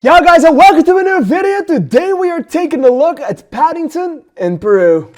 Yo guys, and welcome to a new video. Today we are taking a look at Paddington in Peru.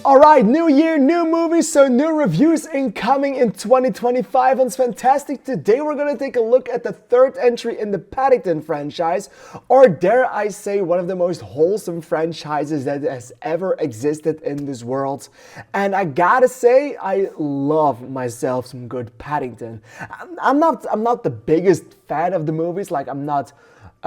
Alright, new year, new movies, so new reviews incoming in 2025 on Sventastic. Today we're gonna take a look at the third entry in the Paddington franchise, or dare I say, one of the most wholesome franchises that has ever existed in this world. And I gotta say, I love myself some good Paddington. I'm not the biggest fan of the movies, like I'm not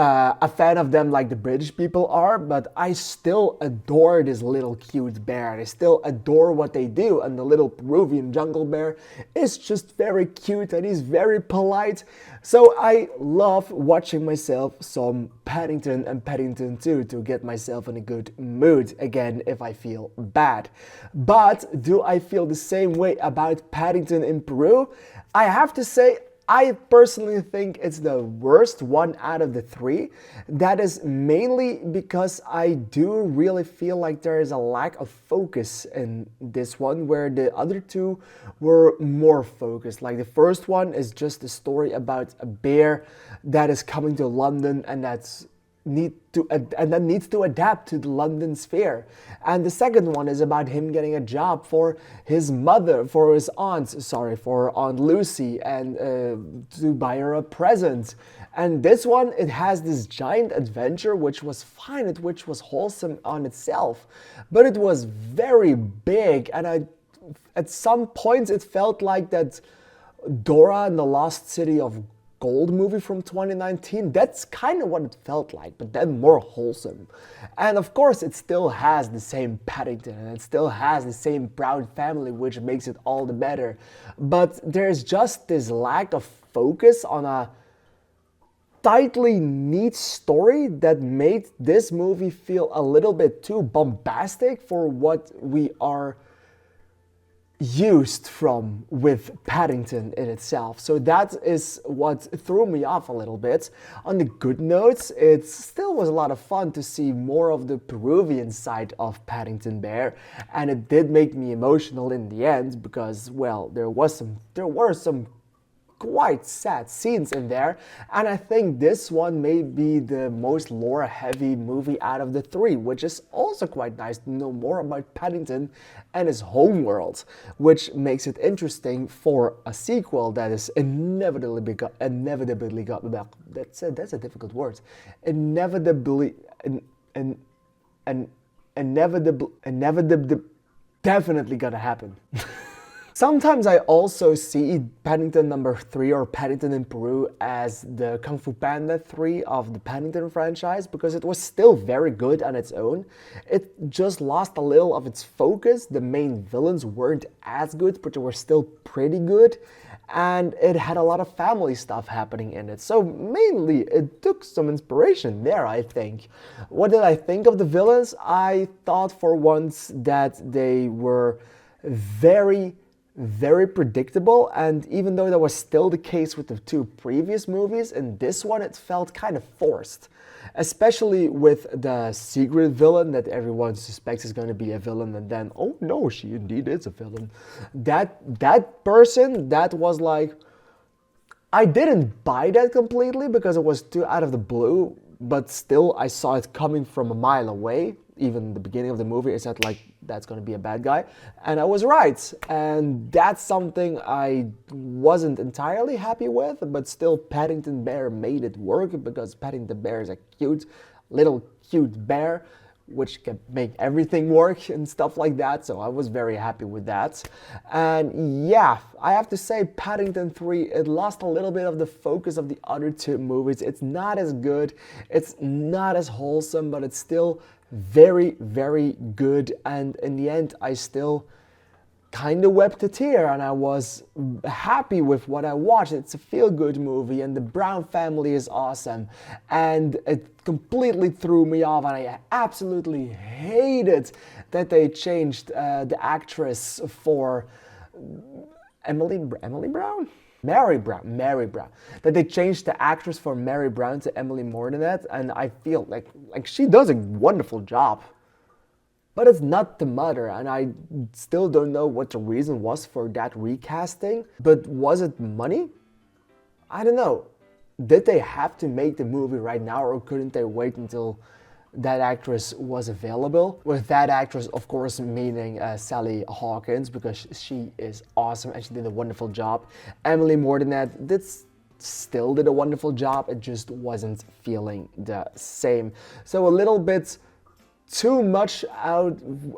a fan of them like the British people are, but I still adore this little cute bear. I still adore what they do, and the little Peruvian jungle bear is just very cute and he's very polite. So I love watching myself some Paddington and Paddington 2 to get myself in a good mood again if I feel bad. But do I feel the same way about Paddington in Peru? I have to say, I personally think it's the worst one out of the three. That is mainly because I do really feel like there is a lack of focus in this one, where the other two were more focused. Like the first one is just a story about a bear that is coming to London and that needs to adapt to the London sphere. And the second one is about him getting a job for his mother, for Aunt Lucy, and to buy her a present. And this one, it has this giant adventure, which was fine, which was wholesome on itself, but it was very big, and at some points it felt like that Dora and the Lost City of Gold movie from 2019, that's kind of what it felt like, but then more wholesome. And of course it still has the same Paddington and it still has the same proud family, which makes it all the better. But there's just this lack of focus on a tightly neat story that made this movie feel a little bit too bombastic for what we are used from with Paddington in itself. So that is what threw me off a little bit. On the good notes, it still was a lot of fun to see more of the Peruvian side of Paddington Bear, and it did make me emotional in the end because, well, there were some quite sad scenes in there, and I think this one may be the most lore-heavy movie out of the three, which is also quite nice to know more about Paddington and his homeworld, which makes it interesting for a sequel that is inevitably that's a difficult word, inevitably definitely gonna happen. Sometimes I also see Paddington number 3 or Paddington in Peru as the Kung Fu Panda 3 of the Paddington franchise, because it was still very good on its own. It just lost a little of its focus. The main villains weren't as good, but they were still pretty good. And it had a lot of family stuff happening in it. So mainly it took some inspiration there, I think. What did I think of the villains? I thought for once that they were very predictable, and even though that was still the case with the two previous movies, in this one it felt kind of forced, especially with the secret villain that everyone suspects is going to be a villain, and then, oh no, she indeed is a villain. That person, that was like, I didn't buy that completely because it was too out of the blue, but still I saw it coming from a mile away. Even the beginning of the movie, I said like, that's going to be a bad guy, and I was right. And that's something I wasn't entirely happy with, but still Paddington Bear made it work, because Paddington Bear is a little cute bear, which can make everything work and stuff like that, so I was very happy with that. And yeah, I have to say Paddington 3, it lost a little bit of the focus of the other two movies. It's not as good, it's not as wholesome, but it's still very good, and in the end I still kind of wept a tear, and I was happy with what I watched. It's a feel-good movie, and the Brown family is awesome, and it completely threw me off, and I absolutely hated that they changed the actress for Emily Brown? Mary Brown. That they changed the actress from Mary Brown to Emily Mortinet, and I feel like she does a wonderful job. But it's not the mother, and I still don't know what the reason was for that recasting. But was it money? I don't know. Did they have to make the movie right now, or couldn't they wait until that actress was available? With that actress, of course, meaning Sally Hawkins, because she is awesome and she did a wonderful job. Emily Mortinet still did a wonderful job, it just wasn't feeling the same. So a little bit too much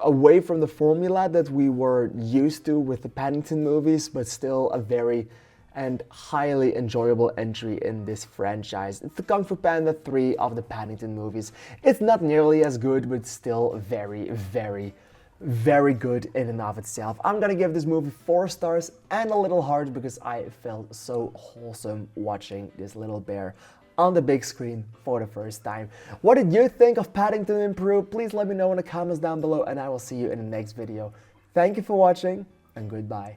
away from the formula that we were used to with the Paddington movies, but still a very and highly enjoyable entry in this franchise. It's the Kung Fu Panda 3 of the Paddington movies. It's not nearly as good, but still very, very, very good in and of itself. I'm gonna give this movie 4 stars and a little heart because I felt so wholesome watching this little bear on the big screen for the first time. What did you think of Paddington in Peru? Please let me know in the comments down below, and I will see you in the next video. Thank you for watching, and goodbye.